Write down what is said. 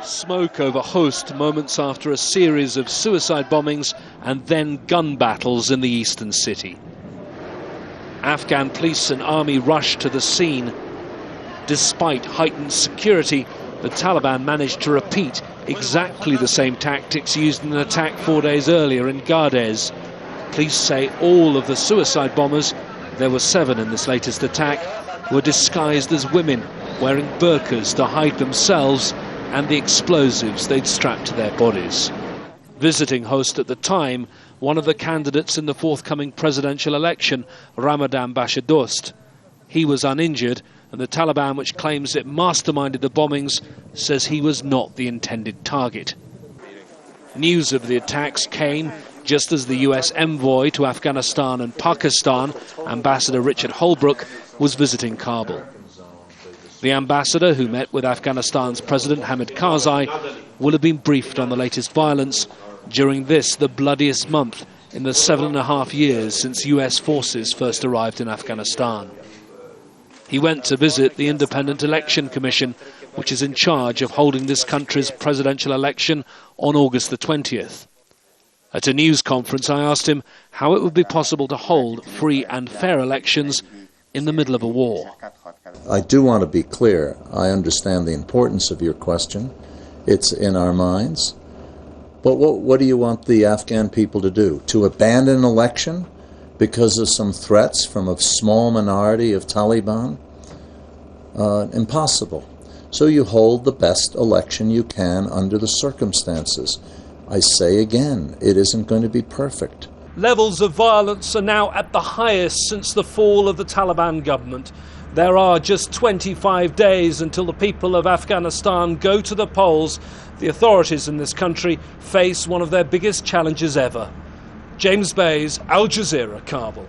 Smoke over Khost moments after a series of suicide bombings and then gun battles in the eastern city. Afghan police and army rushed to the scene. Despite heightened security, the Taliban managed to repeat exactly the same tactics used in an attack 4 days earlier in Gades. Police say all of the suicide bombers, there were 7 in this latest attack, were disguised as women, wearing burqas to hide themselves and the explosives they'd strapped to their bodies. Visiting Khost at the time, one of the candidates in the forthcoming presidential election, Ramadan Bashidost. He was uninjured, and the Taliban, which claims it masterminded the bombings, says he was not the intended target. News of the attacks came just as the US envoy to Afghanistan and Pakistan, Ambassador Richard Holbrooke, was visiting Kabul. The ambassador, who met with Afghanistan's President Hamid Karzai, will have been briefed on the latest violence during this, the bloodiest month in the 7.5 years since US forces first arrived in Afghanistan. He went to visit the Independent Election Commission, which is in charge of holding this country's presidential election on August the 20th. At a news conference, I asked him how it would be possible to hold free and fair elections in the middle of a war. I do want to be clear. I understand the importance of your question. It's in our minds. But what do you want the Afghan people to do? To abandon an election because of some threats from a small minority of Taliban? Impossible. So you hold the best election you can under the circumstances. I say again, it isn't going to be perfect. Levels of violence are now at the highest since the fall of the Taliban government. There are just 25 days until the people of Afghanistan go to the polls. The authorities in this country face one of their biggest challenges ever. James Bays, Al Jazeera, Kabul.